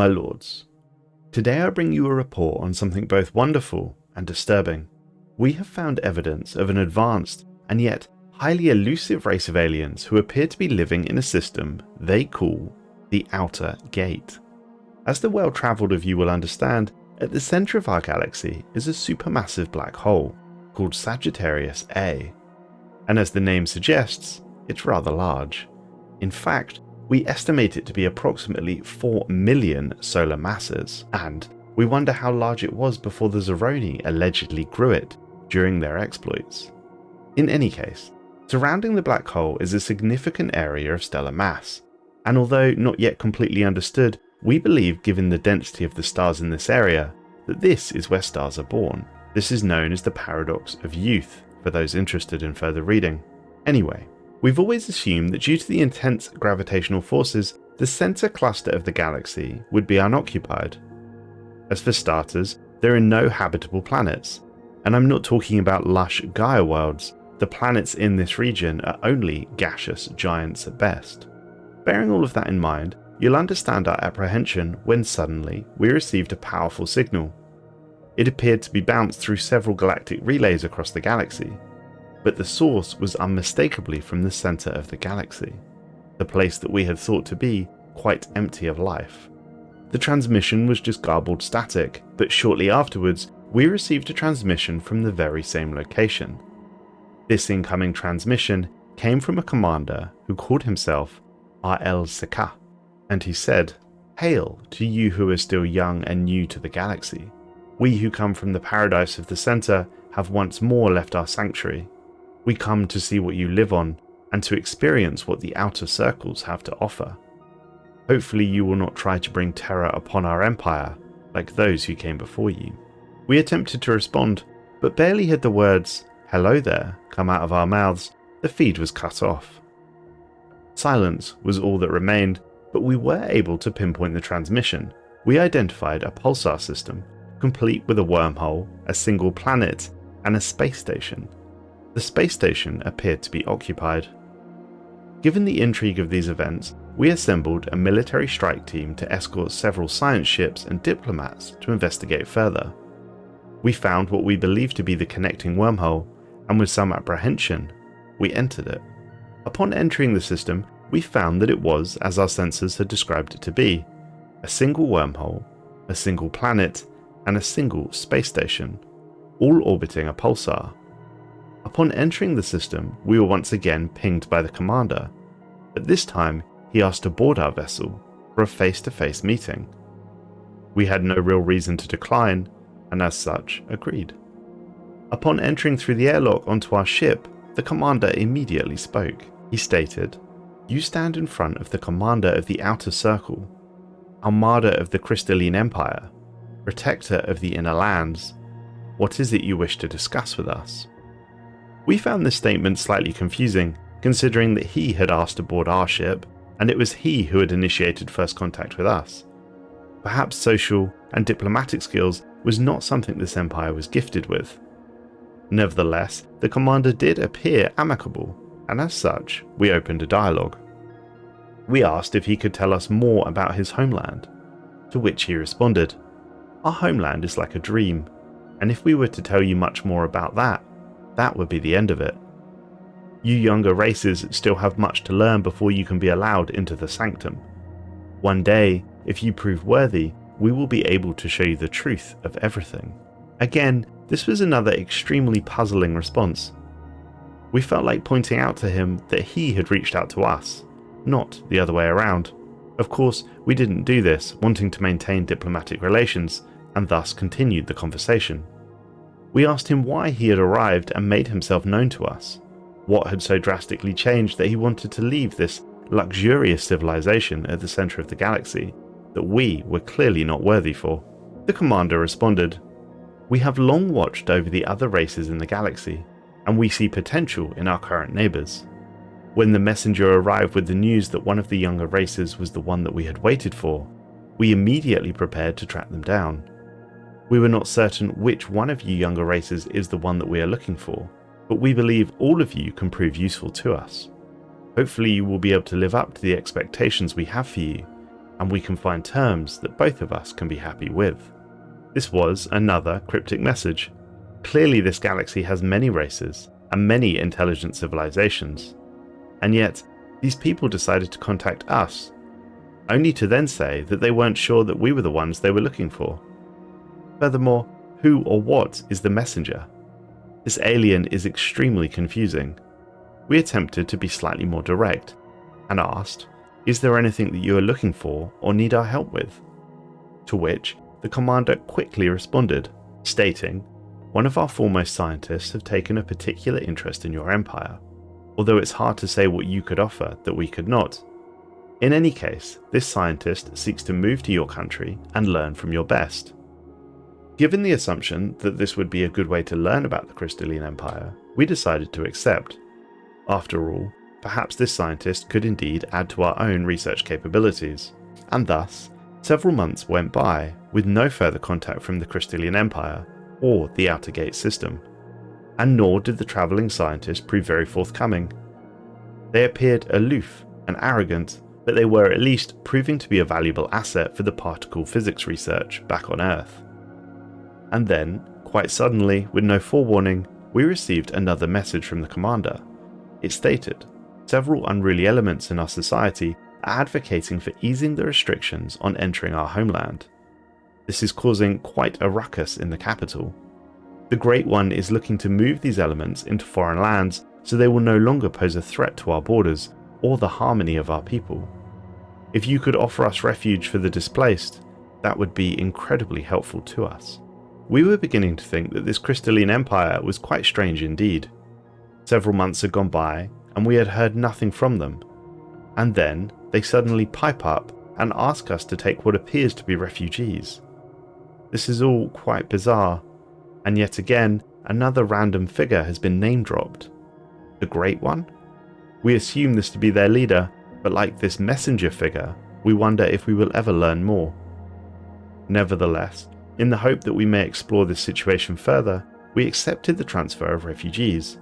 My lords, today I bring you a report on something both wonderful and disturbing. We have found evidence of an advanced and yet highly elusive race of aliens who appear to be living in a system they call the Outer Gate. As the well-travelled of you will understand, at the centre of our galaxy is a supermassive black hole called Sagittarius A, and as the name suggests, it's rather large. In fact, we estimate it to be approximately 4 million solar masses, and we wonder how large it was before the Zeroni allegedly grew it during their exploits. In any case, surrounding the black hole is a significant area of stellar mass, and although not yet completely understood, we believe, given the density of the stars in this area, that this is where stars are born. This is known as the paradox of youth, for those interested in further reading. Anyway, we've always assumed that due to the intense gravitational forces, the centre cluster of the galaxy would be unoccupied. As for starters, there are no habitable planets, and I'm not talking about lush Gaia worlds. The planets in this region are only gaseous giants at best. Bearing all of that in mind, you'll understand our apprehension when suddenly we received a powerful signal. It appeared to be bounced through several galactic relays across the galaxy, but the source was unmistakably from the centre of the galaxy, the place that we had thought to be quite empty of life. The transmission was just garbled static, but shortly afterwards we received a transmission from the very same location. This incoming transmission came from a commander who called himself R.L. Seka, and he said, "Hail to you who are still young and new to the galaxy. We who come from the paradise of the centre have once more left our sanctuary. We come to see what you live on and to experience what the outer circles have to offer. Hopefully you will not try to bring terror upon our empire like those who came before you." We attempted to respond, but barely had the words, "Hello there," come out of our mouths, the feed was cut off. Silence was all that remained, but we were able to pinpoint the transmission. We identified a pulsar system, complete with a wormhole, a single planet, and a space station. The space station appeared to be occupied. Given the intrigue of these events, we assembled a military strike team to escort several science ships and diplomats to investigate further. We found what we believed to be the connecting wormhole, and with some apprehension, we entered it. Upon entering the system, we found that it was, as our sensors had described it to be, a single wormhole, a single planet, and a single space station, all orbiting a pulsar. Upon entering the system, we were once again pinged by the commander, but this time he asked to board our vessel for a face-to-face meeting. We had no real reason to decline, and as such agreed. Upon entering through the airlock onto our ship, the commander immediately spoke. He stated, "You stand in front of the commander of the Outer Circle, Armada of the Crystalline Empire, Protector of the Inner Lands. What is it you wish to discuss with us?" We found this statement slightly confusing, considering that he had asked to board our ship, and it was he who had initiated first contact with us. Perhaps social and diplomatic skills was not something this empire was gifted with. Nevertheless, the commander did appear amicable, and as such, we opened a dialogue. We asked if he could tell us more about his homeland, to which he responded, "Our homeland is like a dream, and if we were to tell you much more about that would be the end of it. You younger races still have much to learn before you can be allowed into the sanctum. One day, if you prove worthy, we will be able to show you the truth of everything." Again, this was another extremely puzzling response. We felt like pointing out to him that he had reached out to us, not the other way around. Of course, we didn't do this, wanting to maintain diplomatic relations, and thus continued the conversation. We asked him why he had arrived and made himself known to us. What had so drastically changed that he wanted to leave this luxurious civilization at the centre of the galaxy that we were clearly not worthy for? The commander responded, "We have long watched over the other races in the galaxy, and we see potential in our current neighbours. When the messenger arrived with the news that one of the younger races was the one that we had waited for, we immediately prepared to track them down. We were not certain which one of you younger races is the one that we are looking for, but we believe all of you can prove useful to us. Hopefully you will be able to live up to the expectations we have for you, and we can find terms that both of us can be happy with. This was another cryptic message. Clearly this galaxy has many races and many intelligent civilizations, and yet these people decided to contact us, only to then say that they weren't sure that we were the ones they were looking for. Furthermore, who or what is the messenger? This alien is extremely confusing. We attempted to be slightly more direct and asked, "Is there anything that you are looking for or need our help with?" To which the commander quickly responded, stating, "One of our foremost scientists have taken a particular interest in your empire, although it's hard to say what you could offer that we could not. In any case, this scientist seeks to move to your country and learn from your best." Given the assumption that this would be a good way to learn about the Crystalline Empire, we decided to accept. After all, perhaps this scientist could indeed add to our own research capabilities, and thus, several months went by with no further contact from the Crystalline Empire or the Outer Gate system, and nor did the travelling scientist prove very forthcoming. They appeared aloof and arrogant, but they were at least proving to be a valuable asset for the particle physics research back on Earth. And then, quite suddenly, with no forewarning, we received another message from the commander. It stated, "Several unruly elements in our society are advocating for easing the restrictions on entering our homeland. This is causing quite a ruckus in the capital. The Great One is looking to move these elements into foreign lands so they will no longer pose a threat to our borders or the harmony of our people. If you could offer us refuge for the displaced, that would be incredibly helpful to us." We were beginning to think that this Crystalline Empire was quite strange indeed. Several months had gone by and we had heard nothing from them, and then they suddenly pipe up and ask us to take what appears to be refugees. This is all quite bizarre, and yet again another random figure has been name dropped. The Great One? We assume this to be their leader, but like this messenger figure, we wonder if we will ever learn more. Nevertheless, in the hope that we may explore this situation further, we accepted the transfer of refugees.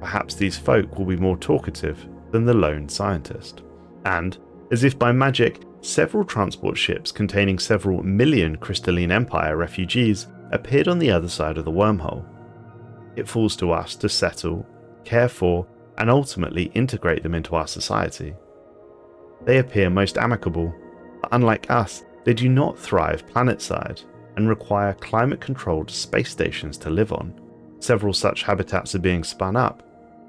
Perhaps these folk will be more talkative than the lone scientist. And, as if by magic, several transport ships containing several million Crystalline Empire refugees appeared on the other side of the wormhole. It falls to us to settle, care for, and ultimately integrate them into our society. They appear most amicable, but unlike us, they do not thrive planetside and require climate-controlled space stations to live on. Several such habitats are being spun up,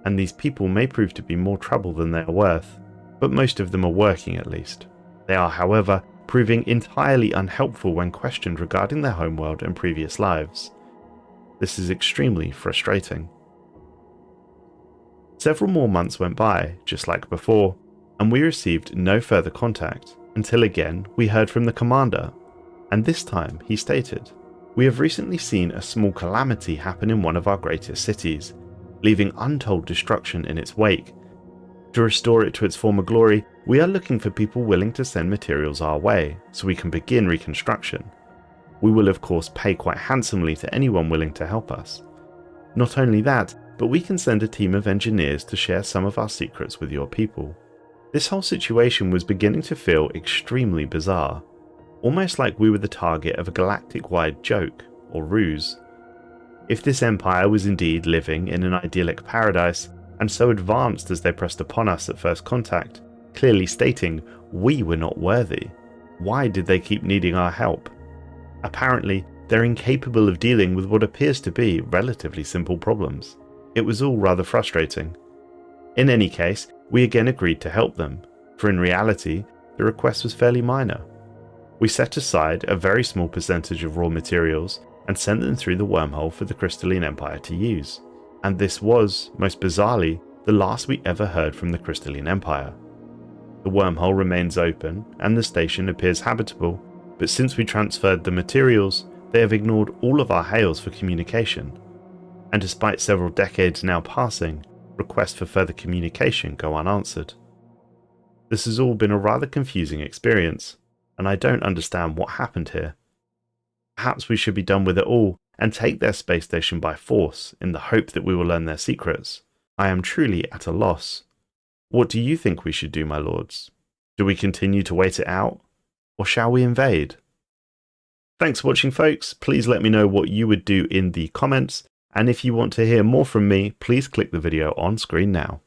and these people may prove to be more trouble than they are worth, but most of them are working at least. They are, however, proving entirely unhelpful when questioned regarding their homeworld and previous lives. This is extremely frustrating. Several more months went by, just like before, and we received no further contact, until again we heard from the commander. And this time he stated, "We have recently seen a small calamity happen in one of our greatest cities, leaving untold destruction in its wake. To restore it to its former glory, we are looking for people willing to send materials our way, so we can begin reconstruction. We will of course pay quite handsomely to anyone willing to help us. Not only that, but we can send a team of engineers to share some of our secrets with your people." This whole situation was beginning to feel extremely bizarre. Almost like we were the target of a galactic-wide joke or ruse. If this empire was indeed living in an idyllic paradise, and so advanced as they pressed upon us at first contact, clearly stating we were not worthy, why did they keep needing our help? Apparently, they're incapable of dealing with what appears to be relatively simple problems. It was all rather frustrating. In any case, we again agreed to help them, for in reality, the request was fairly minor. We set aside a very small percentage of raw materials and sent them through the wormhole for the Crystalline Empire to use, and this was, most bizarrely, the last we ever heard from the Crystalline Empire. The wormhole remains open and the station appears habitable, but since we transferred the materials, they have ignored all of our hails for communication, and despite several decades now passing, requests for further communication go unanswered. This has all been a rather confusing experience, and I don't understand what happened here. Perhaps we should be done with it all and take their space station by force in the hope that we will learn their secrets. I am truly at a loss. What do you think we should do, my lords? Do we continue to wait it out? or shall we invade? Thanks for watching, folks. Please let me know what you would do in the comments, and if you want to hear more from me, please click the video on screen now.